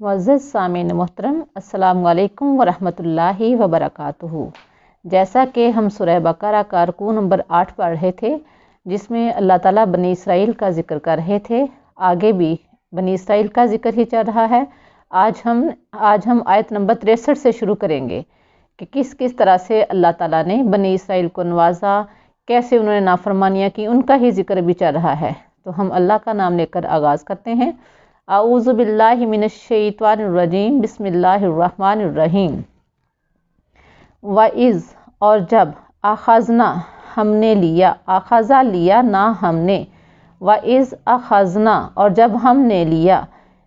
معزز سامعین محترم، السلام علیکم ورحمۃ اللہ وبرکاتہ۔ جیسا کہ ہم سورہ بقرہ کا رکوع نمبر 8 پڑھ رہے تھے، جس میں اللہ تعالیٰ بنی اسرائیل کا ذکر کر رہے تھے، آگے بھی بنی اسرائیل کا ذکر ہی چل رہا ہے۔ آج ہم آیت نمبر 63 سے شروع کریں گے کہ کس طرح سے اللہ تعالیٰ نے بنی اسرائیل کو نوازا، کیسے انہوں نے نافرمانیاں کی، ان کا ہی ذکر بھی چل رہا ہے۔ تو ہم اللہ کا نام لے کر آغاز کرتے ہیں۔ اعوذ باللہ من الشیطان الرجیم، بسم اللہ الرحمن الرحیم۔ وَإِذْ اور جب، اخذنا ہم نے لیا، اخذا لیا نہ ہم نے، وَإِذْ اخذنا اور جب ہم نے لیا،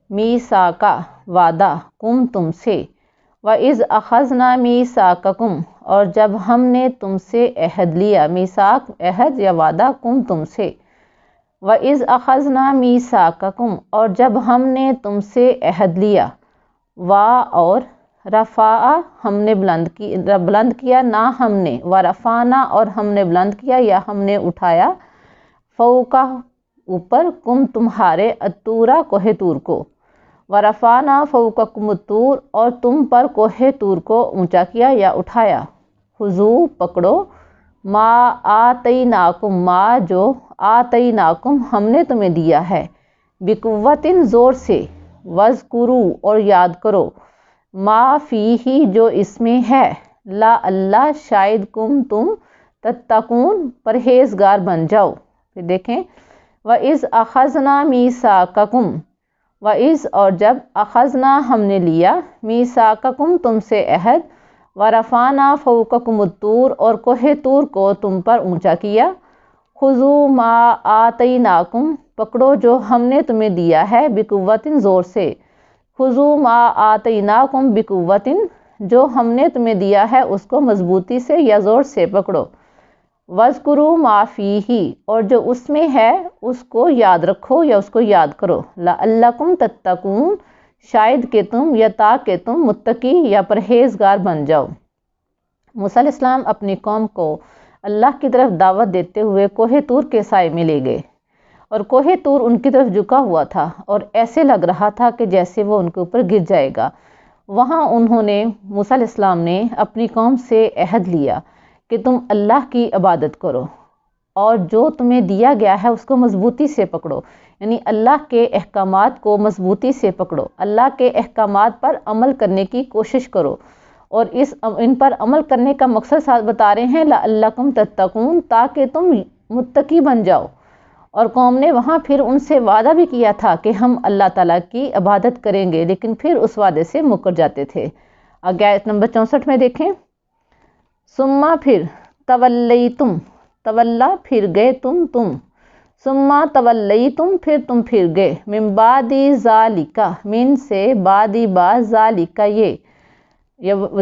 میثاقا وعدہ، کم تم سے، وَإِذْ اخذنا میثاقکم اور جب ہم نے تم سے عہد لیا، میثاق عہد یا وعدہ، کم تم سے، وَإِذْ أَخَذْنَا مِيثَاقَكُمْ اور جب ہم نے تم سے عہد لیا، اور رفع ہم نے بلند کیا نہ ہم نے، ورفعنا اور ہم نے بلند کیا یا ہم نے اٹھایا، فوقہ اوپر، کم تمہارے، الطورا کوہ طور کو، ورفعنا فوقکم الطور اور تم پر کوہ طور کو اونچا کیا یا اٹھایا، خذوا پکڑو، ما آتیناکم ما جو آتیناکم ہم نے تمہیں دیا ہے، بقوتٍ زور سے، وذکروا اور یاد کرو، ما فیہ جو اس میں ہے، لا اللہ شاید تم تتقون پرہیزگار بن جاؤ۔ پھر دیکھیں، وَإِذْ أَخَذْنَا مِيثَاقَكُمْ وَإِذْ اور جب، اخذنا ہم نے لیا، میثاقکم تم سے عہد، ورفعنا فوقکم الطور اور کوہ طور کو تم پر اونچا کیا، خذوا ما آتیناکم پکڑو جو ہم نے تمہیں دیا ہے، بقوتٍ زور سے، خذوا ما آتیناکم بقوتٍ جو ہم نے تمہیں دیا ہے اس کو مضبوطی سے یا زور سے پکڑو، وذکروا ما فیہ اور جو اس میں ہے اس کو یاد رکھو یا اس کو یاد کرو، لعلکم تتقون شاید کہ تم یا تاکہ تم متقی یا پرہیزگار بن جاؤ۔ موسیٰ علیہ السلام اپنی قوم کو اللہ کی طرف دعوت دیتے ہوئے کوہ طور کے سائے میں لے گئے، اور کوہ طور ان کی طرف جھکا ہوا تھا اور ایسے لگ رہا تھا کہ جیسے وہ ان کے اوپر گر جائے گا۔ وہاں موسیٰ علیہ السلام نے اپنی قوم سے عہد لیا کہ تم اللہ کی عبادت کرو اور جو تمہیں دیا گیا ہے اس کو مضبوطی سے پکڑو، یعنی اللہ کے احکامات کو مضبوطی سے پکڑو، اللہ کے احکامات پر عمل کرنے کی کوشش کرو، اور ان پر عمل کرنے کا مقصد بتا رہے ہیں لعلکم تتقون تاکہ تم متقی بن جاؤ۔ اور قوم نے وہاں پھر ان سے وعدہ بھی کیا تھا کہ ہم اللہ تعالیٰ کی عبادت کریں گے، لیکن پھر اس وعدے سے مکر جاتے تھے۔ آگے آیت نمبر 64 میں دیکھیں، ثم پھر، تولیتم تولا پھر گئے تم ثم تولیتم پھر تم پھر گئے، من بعد ذالک من سے، بعد ذالک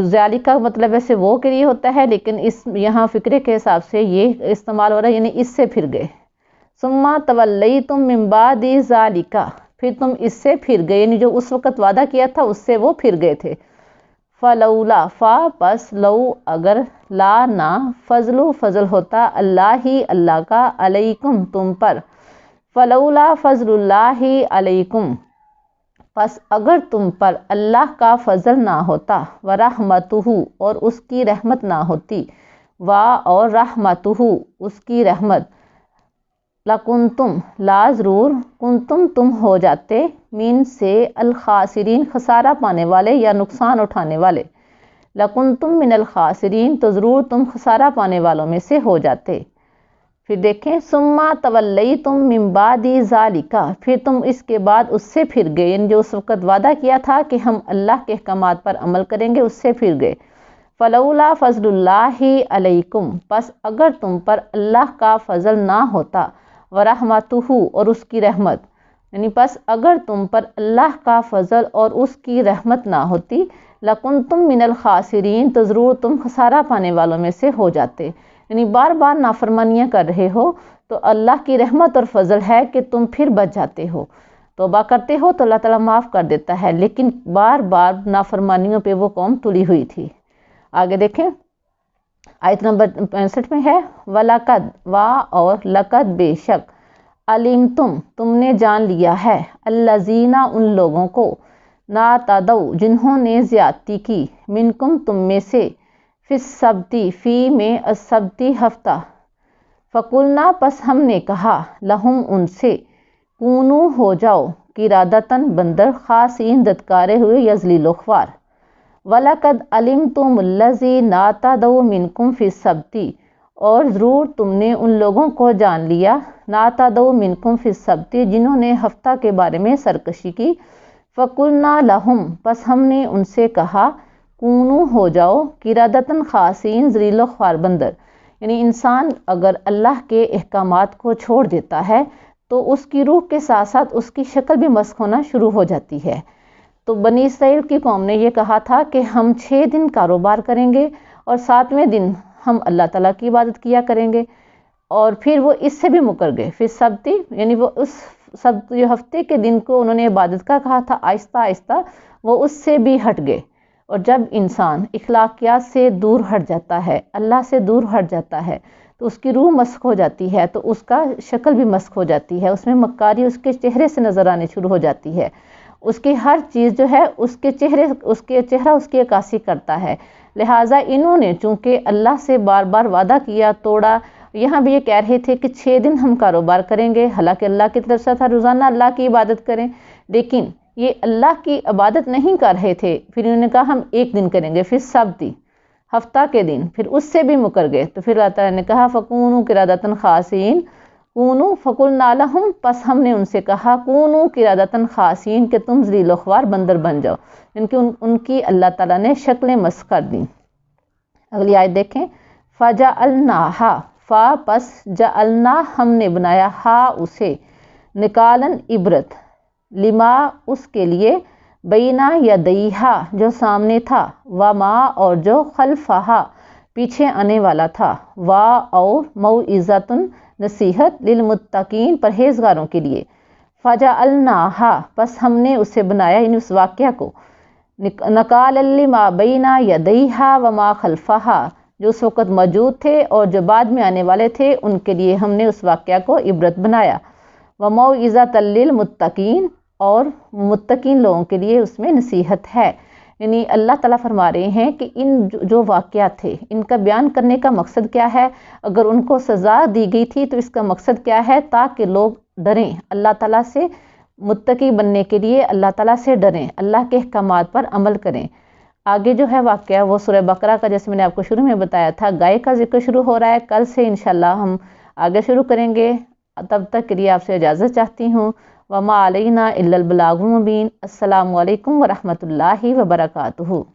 ذالک کا مطلب ویسے وہ کے لیے ہوتا ہے، لیکن یہاں فقرے کے حساب سے یہ استعمال ہو رہا ہے، یعنی اس سے پھر گئے، ثم تولیتم من بعد ذالک پھر تم اس سے پھر گئے، یعنی جو اس وقت وعدہ کیا تھا اس سے وہ پھر گئے تھے، فلولا پس لو اگر، لا نہ، فضل ہوتا اللہ ہی اللہ کا، علیکم تم پر، فلولا فضل اللہ علیکم پس اگر تم پر اللہ کا فضل نہ ہوتا، ورحمتہ اور اس کی رحمت نہ ہوتی، اور رحمتہ اس کی رحمت، لکنتم لا ضرور، کنتم تم ہو جاتے، من سے، الخاسرین خسارہ پانے والے یا نقصان اٹھانے والے، لکنتم من الخاسرین تو ضرور تم خسارہ پانے والوں میں سے ہو جاتے۔ پھر دیکھیں، ثم تولیتم من بعد ذالک پھر تم اس کے بعد اس سے پھر گئے، یعنی جو اس وقت وعدہ کیا تھا کہ ہم اللہ کے احکامات پر عمل کریں گے اس سے پھر گئے، فلولا فضل اللہ علیکم پس اگر تم پر اللہ کا فضل نہ ہوتا، ورحمتہ اور اس کی رحمت، یعنی پس اگر تم پر اللہ کا فضل اور اس کی رحمت نہ ہوتی، لکنتم من الخاسرین تو ضرور تم خسارہ پانے والوں میں سے ہو جاتے، یعنی بار بار نافرمانیاں کر رہے ہو تو اللہ کی رحمت اور فضل ہے کہ تم پھر بچ جاتے ہو، توبہ کرتے ہو تو اللہ تعالیٰ معاف کر دیتا ہے، لیکن بار بار نافرمانیوں پہ وہ قوم تلی ہوئی تھی۔ آگے دیکھیں، آیت نمبر 65 میں ہے، وَلَقَدْ اور لقد بے شک، علمتم تم نے جان لیا ہے، الذین ان لوگوں کو، نا تدو جنہوں نے زیادتی کی، منکم تم میں سے، فی السبتی فی میں السبتی ہفتہ، فقلنا پس ہم نے کہا، لہم ان سے، کونو ہو جاؤ، قرادتن بندر، خاسئین دتکارے ہوئے یا ذلیل و خوار۔ وَلَقَدْ عَلِمْتُمُ الَّذِينَ اعْتَدَوْا مِنْكُمْ فِي السَّبْتِ، اور ضرور تم نے ان لوگوں کو جان لیا، نَعْتَدَوْا مِنْكُمْ فِي السَّبْتِ جنہوں نے ہفتہ کے بارے میں سرکشی کی، فَقُلْنَا لَهُمْ پس ہم نے ان سے کہا، کونو ہو جاؤ، قِرَدَةً خاسئین ذلیل و خوار بندر۔ یعنی انسان اگر اللہ کے احکامات کو چھوڑ دیتا ہے تو اس کی روح کے ساتھ ساتھ اس کی شکل بھی مسخ ہونا شروع ہو جاتی ہے۔ تو بنی اسرائیل کی قوم نے یہ کہا تھا کہ ہم 6 دن کاروبار کریں گے اور 7ویں دن ہم اللہ تعالیٰ کی عبادت کیا کریں گے، اور پھر وہ اس سے بھی مکر گئے، پھر سبتی یعنی وہ اس جو ہفتے کے دن کو انہوں نے عبادت کا کہا تھا، آہستہ آہستہ وہ اس سے بھی ہٹ گئے۔ اور جب انسان اخلاقیات سے دور ہٹ جاتا ہے، اللہ سے دور ہٹ جاتا ہے، تو اس کی روح مسخ ہو جاتی ہے، تو اس کا شکل بھی مسخ ہو جاتی ہے، اس میں مکاری اس کے چہرے سے نظر آنے شروع ہو جاتی ہے، اس کی ہر چیز جو ہے اس کے چہرہ اس کی عکاسی کرتا ہے۔ لہٰذا انہوں نے چونکہ اللہ سے بار بار وعدہ کیا، توڑا، یہاں بھی یہ کہہ رہے تھے کہ 6 دن ہم کاروبار کریں گے، حالانکہ اللہ کی طرف سے تھا روزانہ اللہ کی عبادت کریں، لیکن یہ اللہ کی عبادت نہیں کر رہے تھے، پھر انہوں نے کہا ہم 1 دن کریں گے، پھر سبتی ہفتہ کے دن، پھر اس سے بھی مکر گئے، تو پھر اللہ تعالیٰ نے کہا فَكُونُوا قِرَادَةً خَاسِئِينَ کونو فقلنا لہم پس ہم نے ان سے کہا، کونو قِرَادَةً خَاسِئِينَ کہ تم ذلیل و خوار بندر بن جاؤ، ان کی ان کی اللہ تعالیٰ نے شکلیں مسخ کر دیں۔ اگلی آیت دیکھیں، فَجَعَلْنَاهَا فا پس جعلنا ہم نے بنایا، ہا اسے، نکالن عبرت، لما اس کے لیے، بینا یدیہا جو سامنے تھا، وما اور جو خلفہا پیچھے آنے والا تھا، وا اور موعظۃ نصیحت، للمتقین پرہیزگاروں کے لیے۔ فجعلناہا پس ہم نے اسے بنایا، یعنی اس واقعہ کو، نکالا لما بینا یدیہا وما خلفہا جو اس وقت موجود تھے اور جو بعد میں آنے والے تھے ان کے لیے ہم نے اس واقعہ کو عبرت بنایا، وموعظۃ للمتقین اور متقین لوگوں کے لیے اس میں نصیحت ہے۔ یعنی اللہ تعالیٰ فرما رہے ہیں کہ ان جو واقعات تھے ان کا بیان کرنے کا مقصد کیا ہے، اگر ان کو سزا دی گئی تھی تو اس کا مقصد کیا ہے، تاکہ لوگ ڈریں اللہ تعالیٰ سے، متقی بننے کے لیے اللہ تعالیٰ سے ڈریں، اللہ کے احکامات پر عمل کریں۔ آگے جو ہے واقعہ وہ سورہ بقرہ کا، جیسے میں نے آپ کو شروع میں بتایا تھا، گائے کا ذکر شروع ہو رہا ہے، کل سے انشاءاللہ ہم آگے شروع کریں گے۔ تب تک کے لیے آپ سے اجازت چاہتی ہوں، وما علینا الا البلاغ المبین۔ السلام علیکم ورحمۃ اللہ وبرکاتہ۔